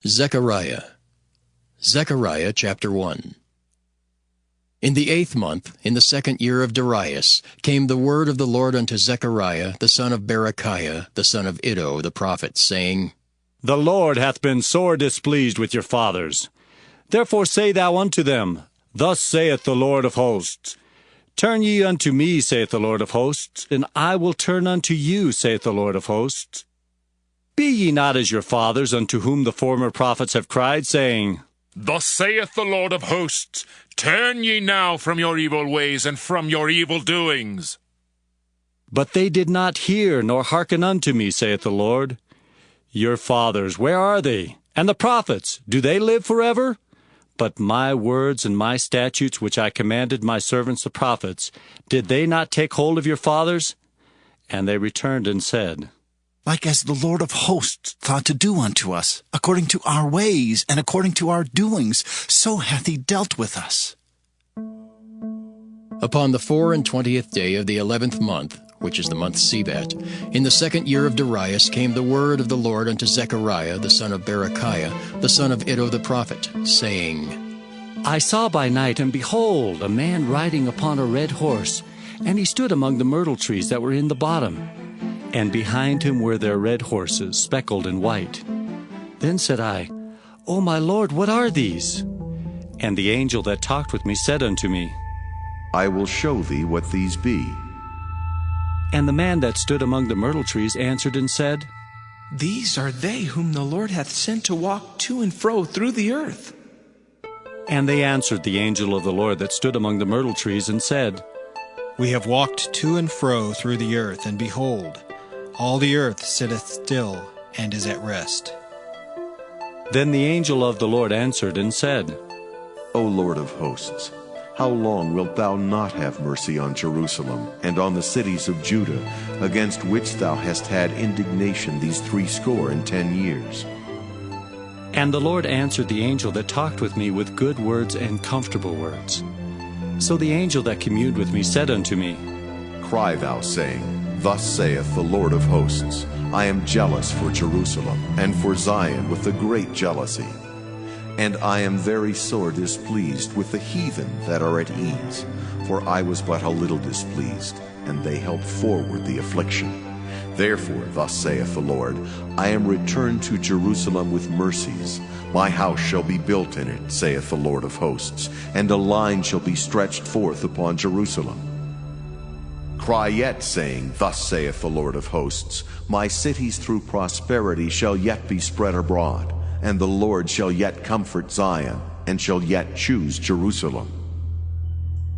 Zechariah. Zechariah chapter 1. In the 8th month, in the 2nd year of Darius, came the word of the Lord unto Zechariah, the son of Berechiah, the son of Iddo, the prophet, saying, The Lord hath been sore displeased with your fathers. Therefore say thou unto them, Thus saith the Lord of hosts, Turn ye unto me, saith the Lord of hosts, and I will turn unto you, saith the Lord of hosts. Be ye not as your fathers, unto whom the former prophets have cried, saying, Thus saith the Lord of hosts, Turn ye now from your evil ways and from your evil doings. But they did not hear nor hearken unto me, saith the Lord. Your fathers, where are they? And the prophets, do they live forever? But my words and my statutes, which I commanded my servants the prophets, did they not take hold of your fathers? And they returned and said, Like as the Lord of hosts thought to do unto us, according to our ways and according to our doings, so hath he dealt with us. Upon the 24th day of the 11th month, which is the month Sebat, in the 2nd year of Darius came the word of the Lord unto Zechariah, the son of Berechiah, the son of Iddo the prophet, saying, I saw by night, and behold, a man riding upon a red horse, and he stood among the myrtle trees that were in the bottom. And behind him were their red horses, speckled and white. Then said I, O my Lord, what are these? And the angel that talked with me said unto me, I will show thee what these be. And the man that stood among the myrtle trees answered and said, These are they whom the Lord hath sent to walk to and fro through the earth. And they answered the angel of the Lord that stood among the myrtle trees and said, We have walked to and fro through the earth, and behold, all the earth sitteth still and is at rest. Then the angel of the Lord answered and said, O Lord of hosts, how long wilt thou not have mercy on Jerusalem and on the cities of Judah, against which thou hast had indignation these 60 years? And the Lord answered the angel that talked with me with good words and comfortable words. So the angel that communed with me said unto me, Cry thou, saying, Thus saith the Lord of hosts, I am jealous for Jerusalem and for Zion with a great jealousy. And I am very sore displeased with the heathen that are at ease, for I was but a little displeased, and they helped forward the affliction. Therefore, thus saith the Lord, I am returned to Jerusalem with mercies. My house shall be built in it, saith the Lord of hosts, and a line shall be stretched forth upon Jerusalem. Cry yet, saying, Thus saith the Lord of hosts, My cities through prosperity shall yet be spread abroad, and the Lord shall yet comfort Zion, and shall yet choose Jerusalem.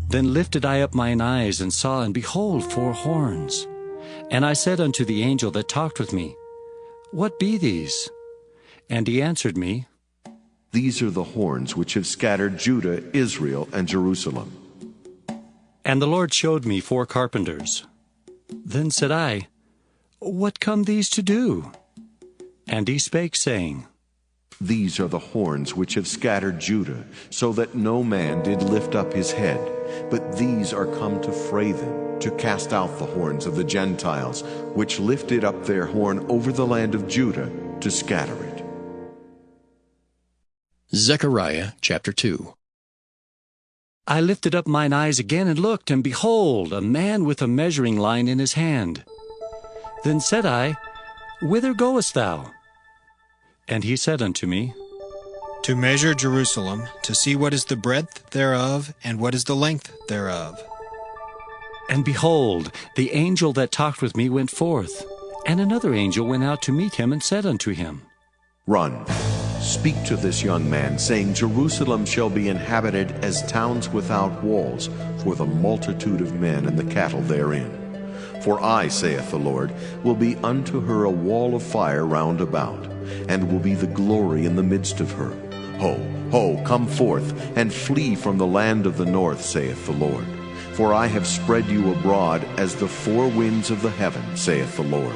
Then lifted I up mine eyes, and saw, and behold, 4 horns. And I said unto the angel that talked with me, What be these? And he answered me, These are the horns which have scattered Judah, Israel, and Jerusalem. And the Lord showed me 4 carpenters. Then said I, What come these to do? And he spake, saying, These are the horns which have scattered Judah, so that no man did lift up his head. But these are come to fray them, to cast out the horns of the Gentiles, which lifted up their horn over the land of Judah, to scatter it. Zechariah chapter 2. I lifted up mine eyes again and looked, and behold, a man with a measuring line in his hand. Then said I, Whither goest thou? And he said unto me, To measure Jerusalem, to see what is the breadth thereof, and what is the length thereof. And behold, the angel that talked with me went forth, and another angel went out to meet him, and said unto him, Run, speak to this young man, saying, Jerusalem shall be inhabited as towns without walls, for the multitude of men and the cattle therein. For I, saith the Lord, will be unto her a wall of fire round about, and will be the glory in the midst of her. Ho, ho, come forth, and flee from the land of the north, saith the Lord. For I have spread you abroad as the 4 winds of the heaven, saith the Lord.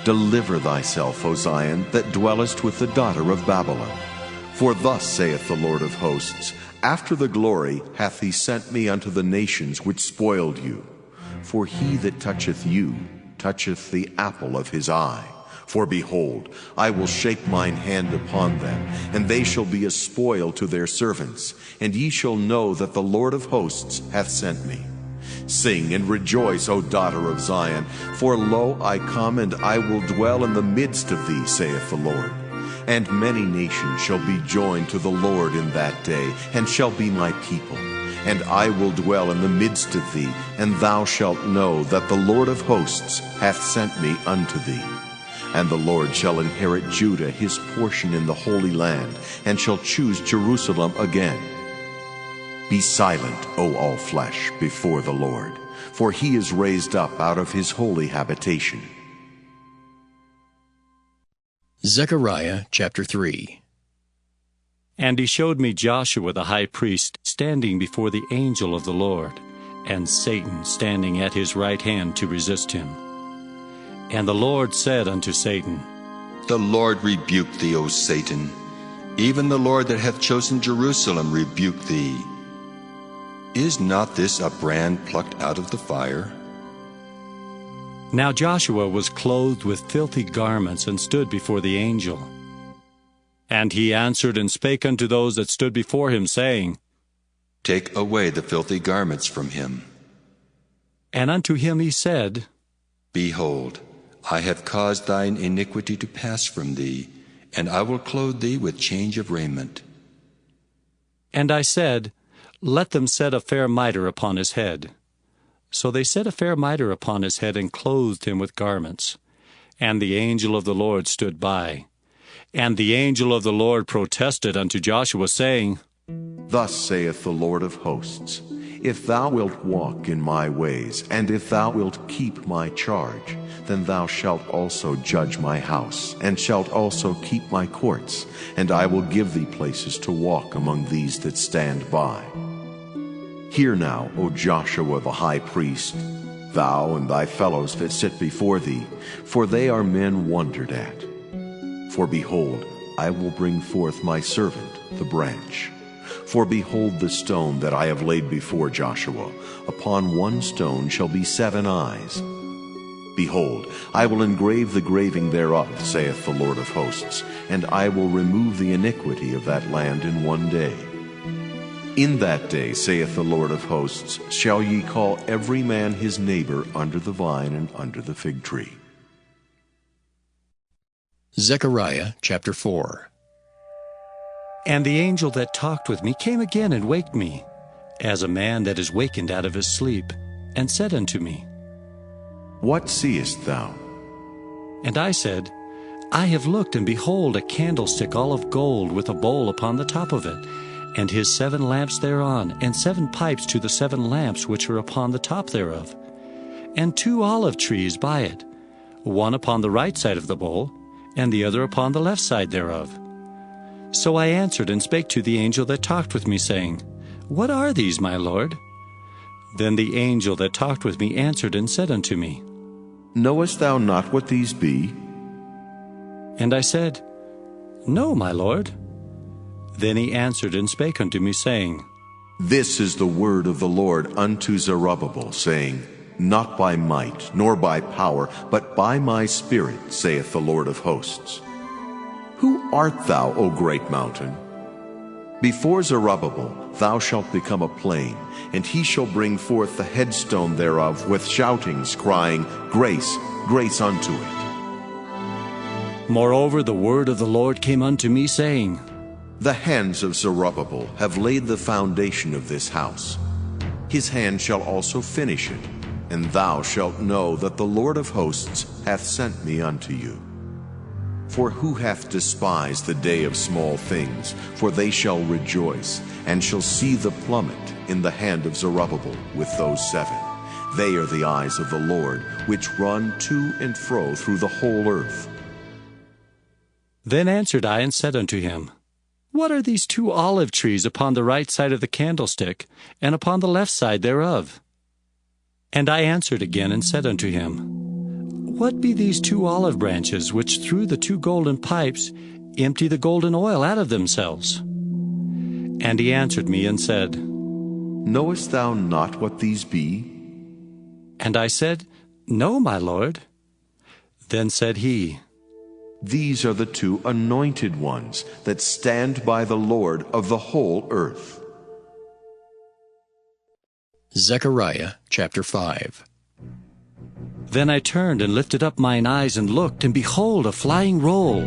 Deliver thyself, O Zion, that dwellest with the daughter of Babylon. For thus saith the Lord of hosts, After the glory hath he sent me unto the nations which spoiled you. For he that toucheth you toucheth the apple of his eye. For behold, I will shake mine hand upon them, and they shall be a spoil to their servants, and ye shall know that the Lord of hosts hath sent me. Sing and rejoice, O daughter of Zion, for lo, I come, and I will dwell in the midst of thee, saith the Lord. And many nations shall be joined to the Lord in that day, and shall be my people. And I will dwell in the midst of thee, and thou shalt know that the Lord of hosts hath sent me unto thee. And the Lord shall inherit Judah his portion in the Holy Land, and shall choose Jerusalem again. Be silent, O all flesh, before the Lord, for he is raised up out of his holy habitation. Zechariah chapter 3. And he showed me Joshua the high priest standing before the angel of the Lord, and Satan standing at his right hand to resist him. And the Lord said unto Satan, The Lord rebuke thee, O Satan. Even the Lord that hath chosen Jerusalem rebuke thee. Is not this a brand plucked out of the fire? Now Joshua was clothed with filthy garments, and stood before the angel. And he answered and spake unto those that stood before him, saying, Take away the filthy garments from him. And unto him he said, Behold, I have caused thine iniquity to pass from thee, and I will clothe thee with change of raiment. And I said, Let them set a fair mitre upon his head. So they set a fair mitre upon his head, and clothed him with garments. And the angel of the Lord stood by. And the angel of the Lord protested unto Joshua, saying, Thus saith the Lord of hosts, If thou wilt walk in my ways, and if thou wilt keep my charge, then thou shalt also judge my house, and shalt also keep my courts, and I will give thee places to walk among these that stand by. Hear now, O Joshua the high priest, thou and thy fellows that sit before thee, for they are men wondered at. For behold, I will bring forth my servant, the branch. For behold the stone that I have laid before Joshua. Upon one stone shall be 7 eyes. Behold, I will engrave the graving thereof, saith the Lord of hosts, and I will remove the iniquity of that land in one day. In that day, saith the Lord of hosts, shall ye call every man his neighbor under the vine and under the fig tree. Zechariah chapter 4. And the angel that talked with me came again and waked me, as a man that is wakened out of his sleep, and said unto me, What seest thou? And I said, I have looked, and behold, a candlestick all of gold, with a bowl upon the top of it, and his 7 lamps thereon, and 7 pipes to the 7 lamps which are upon the top thereof, and 2 olive trees by it, one upon the right side of the bowl, and the other upon the left side thereof. So I answered and spake to the angel that talked with me, saying, What are these, my Lord? Then the angel that talked with me answered and said unto me, Knowest thou not what these be? And I said, No, my Lord. Then he answered and spake unto me, saying, This is the word of the Lord unto Zerubbabel, saying, Not by might, nor by power, but by my Spirit, saith the Lord of hosts. Who art thou, O great mountain? Before Zerubbabel thou shalt become a plain, and he shall bring forth the headstone thereof with shoutings, crying, Grace, grace unto it. Moreover the word of the Lord came unto me, saying, The hands of Zerubbabel have laid the foundation of this house. His hand shall also finish it, and thou shalt know that the Lord of hosts hath sent me unto you. For who hath despised the day of small things? For they shall rejoice, and shall see the plummet in the hand of Zerubbabel with those 7. They are the eyes of the Lord, which run to and fro through the whole earth. Then answered I and said unto him, What are these 2 olive trees upon the right side of the candlestick, and upon the left side thereof? And I answered again and said unto him, What be these 2 olive branches, which through the 2 golden pipes empty the golden oil out of themselves? And he answered me and said, Knowest thou not what these be? And I said, No, my Lord. Then said he, These are the two anointed ones that stand by the Lord of the whole earth. Zechariah chapter 5. Then I turned and lifted up mine eyes and looked, and behold, a flying roll.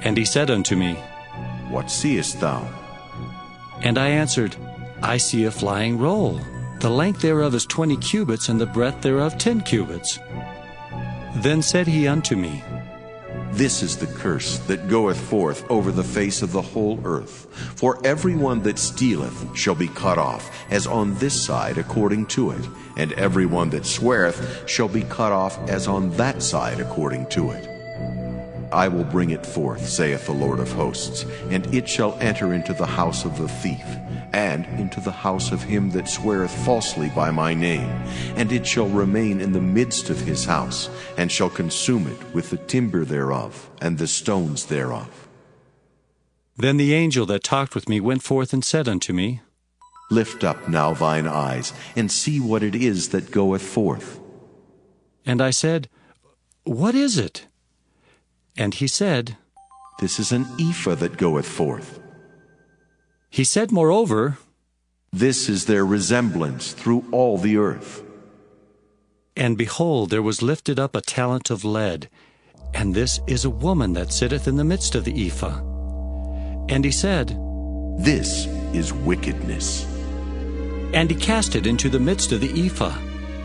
And he said unto me, What seest thou? And I answered, I see a flying roll. The length thereof is 20 cubits, and the breadth thereof 10 cubits. Then said he unto me, This is the curse that goeth forth over the face of the whole earth. For every one that stealeth shall be cut off, as on this side according to it, and every one that sweareth shall be cut off, as on that side according to it. I will bring it forth, saith the Lord of hosts, and it shall enter into the house of the thief, and into the house of him that sweareth falsely by my name, and it shall remain in the midst of his house, and shall consume it with the timber thereof, and the stones thereof. Then the angel that talked with me went forth and said unto me, Lift up now thine eyes, and see what it is that goeth forth. And I said, What is it? And he said, This is an ephah that goeth forth. He said moreover, This is their resemblance through all the earth. And behold, there was lifted up a talent of lead, and this is a woman that sitteth in the midst of the ephah. And he said, This is wickedness. And he cast it into the midst of the ephah,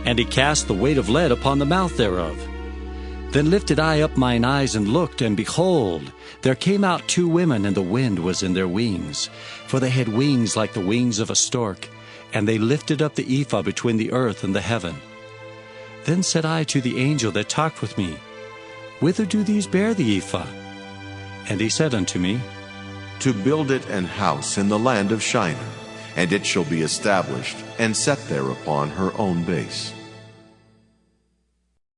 and he cast the weight of lead upon the mouth thereof. Then lifted I up mine eyes and looked, and behold, there came out two women, and the wind was in their wings. For they had wings like the wings of a stork, and they lifted up the ephah between the earth and the heaven. Then said I to the angel that talked with me, Whither do these bear the ephah? And he said unto me, To build it an house in the land of Shinar, and it shall be established, and set there upon her own base.